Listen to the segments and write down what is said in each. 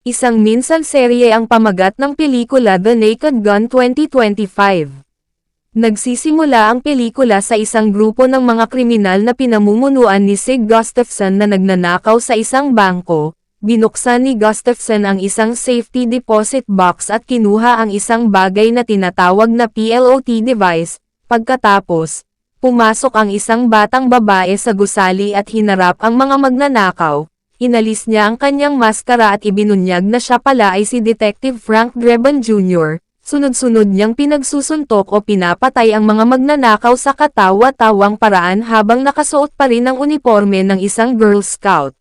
Isang minsan serye ang pamagat ng pelikula The Naked Gun 2025. Nagsisimula ang pelikula sa isang grupo ng mga kriminal na pinamumunuan ni Sig Gustafson na nagnanakaw sa isang bangko. Binuksan ni Gustafson ang isang safety deposit box at kinuha ang isang bagay na tinatawag na PLOT device. Pagkatapos, pumasok ang isang batang babae sa gusali at hinarap ang mga magnanakaw. Inalis niya ang kanyang maskara at ibinunyag na siya pala ay si Detective Frank Drebin Jr. Sunod-sunod niyang pinagsusuntok o pinapatay ang mga magnanakaw sa katawa-tawang paraan habang nakasuot pa rin ang uniforme ng isang Girl Scout.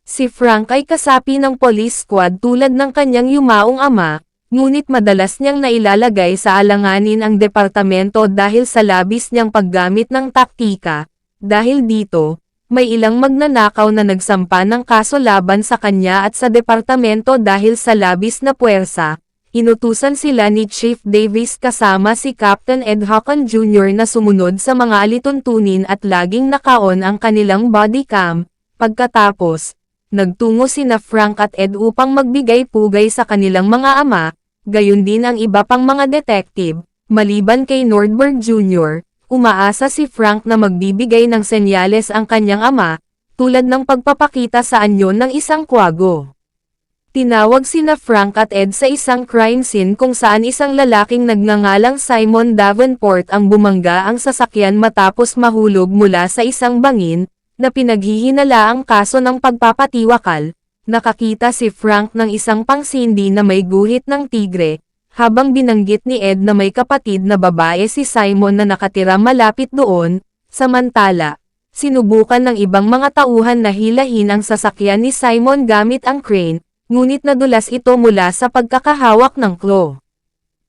Si Frank ay kasapi ng police squad tulad ng kanyang yumaong ama, ngunit madalas niyang nailalagay sa alanganin ang departamento dahil sa labis niyang paggamit ng taktika. Dahil dito, may ilang magnanakaw na nagsampa ng kaso laban sa kanya at sa departamento dahil sa labis na puwersa. Inutusan sila ni Chief Davis kasama si Captain Ed Hocken Jr. na sumunod sa mga alituntunin at laging nakaon ang kanilang body cam. Pagkatapos, nagtungo sina Frank at Ed upang magbigay-pugay sa kanilang mga ama, gayon din ang iba pang mga detective, maliban kay Nordberg Jr., umaasa si Frank na magbibigay ng senyales ang kanyang ama, tulad ng pagpapakita sa anyo ng isang kwago. Tinawag sina Frank at Ed sa isang crime scene kung saan isang lalaking nagngangalang Simon Davenport ang bumangga ang sasakyan matapos mahulog mula sa isang bangin, na pinaghihinala ang kaso ng pagpapatiwakal. Nakakita si Frank ng isang pangsindi na may guhit ng tigre, habang binanggit ni Ed na may kapatid na babae si Simon na nakatira malapit doon. Samantala, sinubukan ng ibang mga tauhan na hilahin ang sasakyan ni Simon gamit ang crane, ngunit nadulas ito mula sa pagkakahawak ng claw.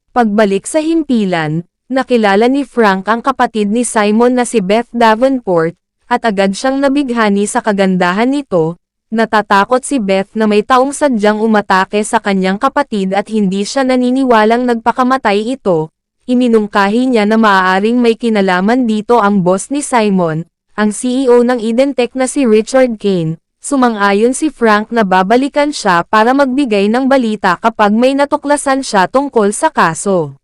Pagbalik sa himpilan, nakilala ni Frank ang kapatid ni Simon na si Beth Davenport, at agad siyang nabighani sa kagandahan nito. Natatakot si Beth na may taong sadyang umatake sa kanyang kapatid at hindi siya naniniwalang nagpakamatay ito. Iminungkahi niya na maaaring may kinalaman dito ang boss ni Simon, ang CEO ng Identech na si Richard Kane. Sumang-ayon si Frank na babalikan siya para magbigay ng balita kapag may natuklasan siya tungkol sa kaso.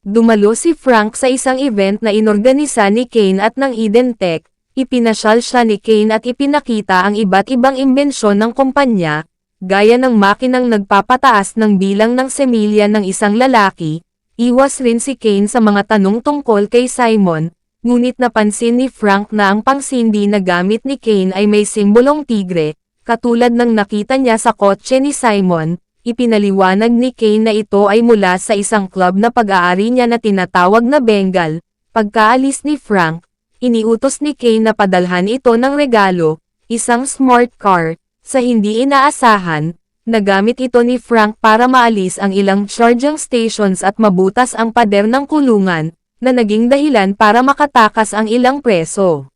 Dumalo si Frank sa isang event na inorganisa ni Kane at ng Identech. Ipinasyal siya ni Kane at ipinakita ang iba't ibang imbensyon ng kumpanya, gaya ng makinang nagpapataas ng bilang ng semilya ng isang lalaki. Iwas rin si Kane sa mga tanong tungkol kay Simon, ngunit napansin ni Frank na ang pangsindi na gamit ni Kane ay may simbolong tigre, katulad ng nakita niya sa kotse ni Simon. Ipinaliwanag ni Kane na ito ay mula sa isang club na pag-aari niya na tinatawag na Bengal. Pagkaalis ni Frank, iniutos ni Kane na padalhan ito ng regalo, isang smart car. Sa hindi inaasahan, nagamit ito ni Frank para maalis ang ilang charging stations at mabutas ang pader ng kulungan, na naging dahilan para makatakas ang ilang preso.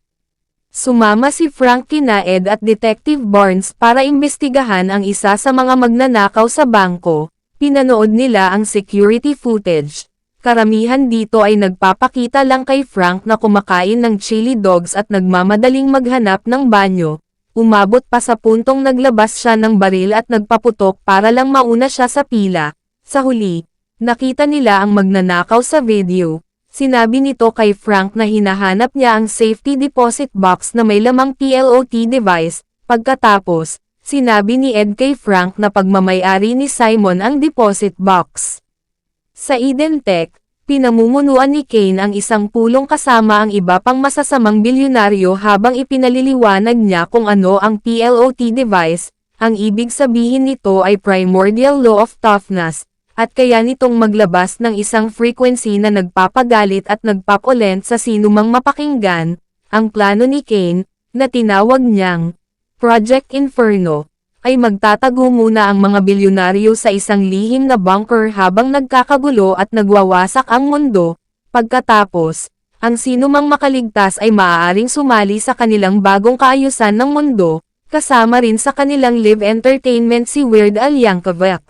Sumama si Frank kina Ed at Detective Barnes para imbestigahan ang isa sa mga magnanakaw sa bangko. Pinanood nila ang security footage. Karamihan dito ay nagpapakita lang kay Frank na kumakain ng chili dogs at nagmamadaling maghanap ng banyo. Umabot pa sa puntong naglabas siya ng baril at nagpaputok para lang mauna siya sa pila. Sa huli, nakita nila ang magnanakaw sa video. Sinabi nito kay Frank na hinahanap niya ang safety deposit box na may lamang PLOT device. Pagkatapos, sinabi ni Ed kay Frank na pagmamayari ni Simon ang deposit box. Sa Identech, pinamumunuan ni Kane ang isang pulong kasama ang iba pang masasamang bilyonaryo habang ipinaliliwanag niya kung ano ang PLOT device. Ang ibig sabihin nito ay primordial law of toughness, at kaya nitong maglabas ng isang frequency na nagpapagalit at nagpapolent sa sinumang mapakinggan. Ang plano ni Kane, na tinawag niyang Project Inferno, ay magtatago muna ang mga bilyonaryo sa isang lihim na bunker habang nagkakagulo at nagwawasak ang mundo. Pagkatapos, ang sinumang makaligtas ay maaaring sumali sa kanilang bagong kaayusan ng mundo, kasama rin sa kanilang live entertainment si Weird Al Yankovic.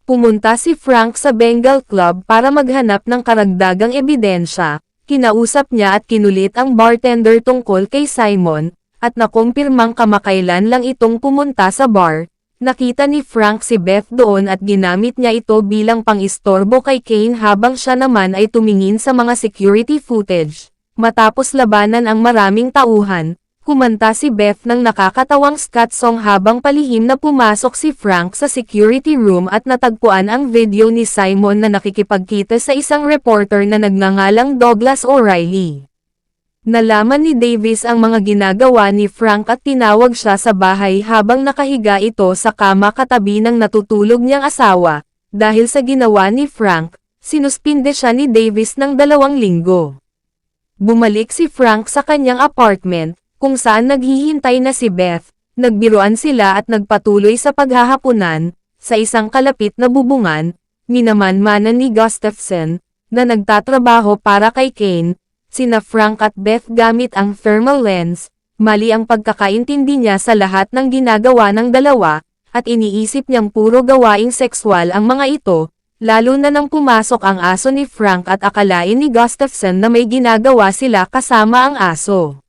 Pumunta si Frank sa Bengal Club para maghanap ng karagdagang ebidensya. Kinausap niya at kinulit ang bartender tungkol kay Simon, at nakumpirmang kamakailan lang itong pumunta sa bar. nakita ni Frank si Beth doon at ginamit niya ito bilang pang-istorbo kay Kane habang siya naman ay tumingin sa mga security footage. Matapos labanan ang maraming tauhan, kumanta si Beth ng nakakatawang scat song habang palihim na pumasok si Frank sa security room at natagpuan ang video ni Simon na nakikipagkita sa isang reporter na nagngangalang Douglas O'Reilly. Nalaman ni Davis ang mga ginagawa ni Frank at tinawag siya sa bahay habang nakahiga ito sa kama katabi ng natutulog niyang asawa. Dahil sa ginawa ni Frank, sinuspinde siya ni Davis ng 2 linggo. Bumalik si Frank sa kanyang apartment, kung saan naghihintay na si Beth. Nagbiruan sila at nagpatuloy sa paghahapunan. Sa isang kalapit na bubungan, minamanmanan ni Gustafson, na nagtatrabaho para kay Kane, sina Frank at Beth gamit ang thermal lens. Mali ang pagkakaintindi niya sa lahat ng ginagawa ng dalawa, at iniisip niyang puro gawaing sexual ang mga ito, lalo na nang pumasok ang aso ni Frank at akalain ni Gustafson na may ginagawa sila kasama ang aso.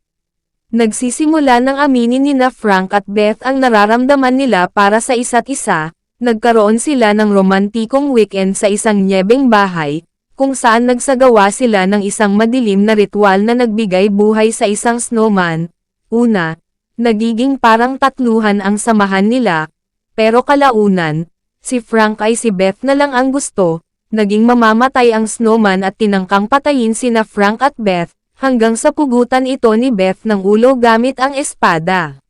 Nagsisimula ng aminin nina Frank at Beth ang nararamdaman nila para sa isa't isa. Nagkaroon sila ng romantikong weekend sa isang nyebeng bahay, kung saan nagsagawa sila ng isang madilim na ritual na nagbigay buhay sa isang snowman. Una, nagiging parang tatluhan ang samahan nila, pero kalaunan, si Frank ay si Beth na lang ang gusto. Naging mamamatay ang snowman at tinangkang patayin sina Frank at Beth, hanggang sa pugutan ito ni Beth ng ulo gamit ang espada.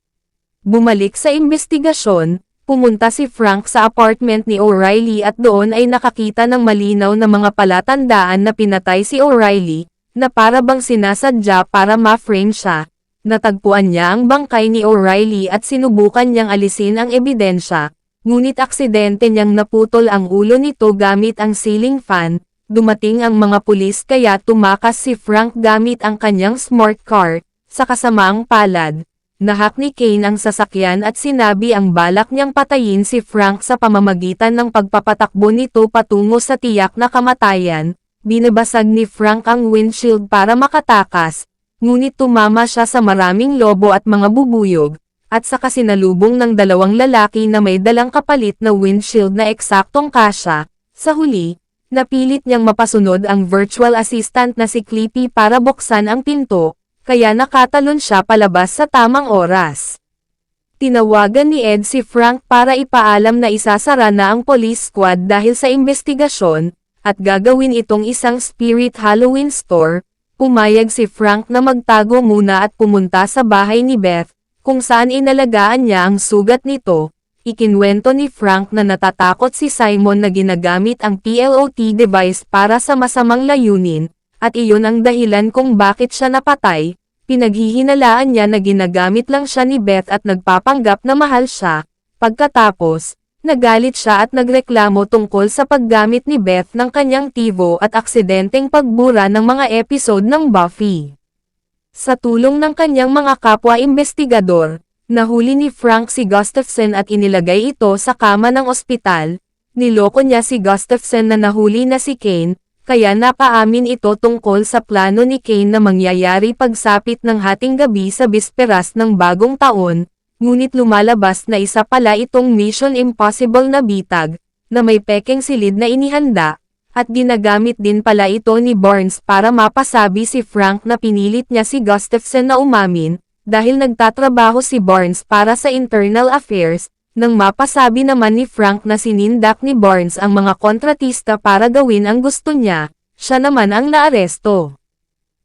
Bumalik sa investigasyon, pumunta si Frank sa apartment ni O'Reilly at doon ay nakakita ng malinaw na mga palatandaan na pinatay si O'Reilly, na para bang sinasadya para ma-frame siya. Natagpuan niya ang bangkay ni O'Reilly at sinubukan niyang alisin ang ebidensya, ngunit aksidente niyang naputol ang ulo nito gamit ang ceiling fan. Dumating ang mga pulis kaya tumakas si Frank gamit ang kanyang smart car. Sa kasamaang palad, nahak ni Kane ang sasakyan at sinabi ang balak niyang patayin si Frank sa pamamagitan ng pagpapatakbo nito patungo sa tiyak na kamatayan. Binabasag ni Frank ang windshield para makatakas, ngunit tumama siya sa maraming lobo at mga bubuyog, at sa kasinalubong ng 2 lalaki na may dalang kapalit na windshield na eksaktong kasya. Sa huli, napilit niyang mapasunod ang virtual assistant na si Clippy para buksan ang pinto, kaya nakatalon siya palabas sa tamang oras. Tinawagan ni Ed si Frank para ipaalam na isasara na ang police squad dahil sa investigasyon, at gagawin itong isang spirit Halloween store. Pumayag si Frank na magtago muna at pumunta sa bahay ni Beth, kung saan inalagaan niya ang sugat nito. Ikinwento ni Frank na natatakot si Simon na ginagamit ang PLOT device para sa masamang layunin, at iyon ang dahilan kung bakit siya napatay. Pinaghihinalaan niya na ginagamit lang siya ni Beth at nagpapanggap na mahal siya. Pagkatapos, nagalit siya at nagreklamo tungkol sa paggamit ni Beth ng kanyang TiVo at aksidenteng pagbura ng mga episode ng Buffy. Sa tulong ng kanyang mga kapwa-investigador, nahuli ni Frank si Gustafson at inilagay ito sa kama ng ospital. Niloko niya si Gustafson na nahuli na si Kane, kaya napaamin ito tungkol sa plano ni Kane na mangyayari pagsapit ng hating gabi sa bisperas ng bagong taon, ngunit lumalabas na isa pala itong Mission Impossible na bitag, na may pekeng silid na inihanda, at ginagamit din pala ito ni Barnes para mapasabi si Frank na pinilit niya si Gustafson na umamin, dahil nagtatrabaho si Barnes para sa internal affairs. Nang mapasabi naman ni Frank na sinindak ni Barnes ang mga kontratista para gawin ang gusto niya, siya naman ang naaresto.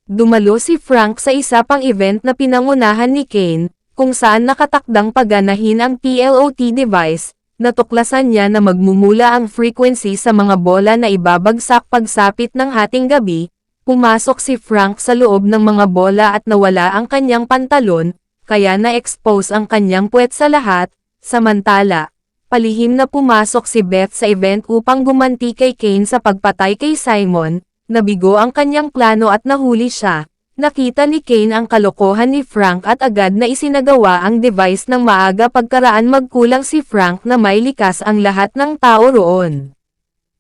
Dumalo si Frank sa isa pang event na pinangunahan ni Kane, kung saan nakatakdang paganahin ang PLOT device. Natuklasan niya na magmumula ang frequency sa mga bola na ibabagsak pagsapit ng hating gabi. Pumasok si Frank sa loob ng mga bola at nawala ang kanyang pantalon, kaya na-expose ang kanyang puwet sa lahat. Samantala, palihim na pumasok si Beth sa event upang gumanti kay Kane sa pagpatay kay Simon. Nabigo ang kanyang plano at nahuli siya. Nakita ni Kane ang kalokohan ni Frank at agad na isinagawa ang device ng maaga pagkaraan magkulang si Frank na may likas ang lahat ng tao roon.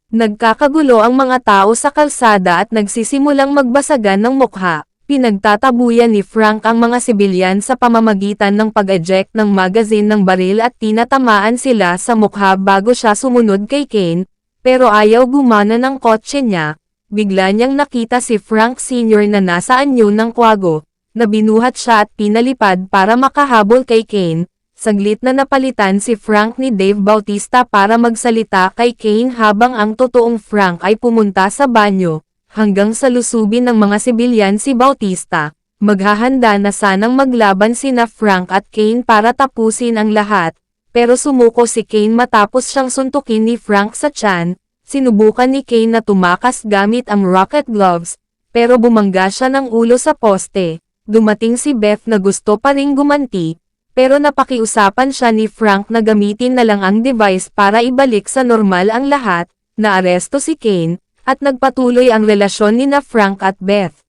Nagkakagulo ang mga tao sa kalsada at nagsisimulang magbasagan ng mukha. Pinagtatabuyan ni Frank ang mga sibilyan sa pamamagitan ng pag-eject ng magazine ng baril at tinatamaan sila sa mukha bago siya sumunod kay Kane, pero ayaw gumana ng kotse niya. Bigla niyang nakita si Frank Sr. na nasa anyo ng kwago, na binuhat siya at pinalipad para makahabol kay Kane. Saglit na napalitan si Frank ni Dave Bautista para magsalita kay Kane habang ang totoong Frank ay pumunta sa banyo. Hanggang sa lusubin ng mga sibilyan si Bautista, maghahanda na sanang maglaban sina Frank at Kane para tapusin ang lahat, pero sumuko si Kane matapos siyang suntukin ni Frank sa tiyan. Sinubukan ni Kane na tumakas gamit ang rocket gloves, pero bumangga siya ng ulo sa poste. Dumating si Beth na gusto pa ring gumanti, pero napakiusapan siya ni Frank na gamitin na lang ang device para ibalik sa normal ang lahat. Naaresto si Kane, at nagpatuloy ang relasyon nina Frank at Beth.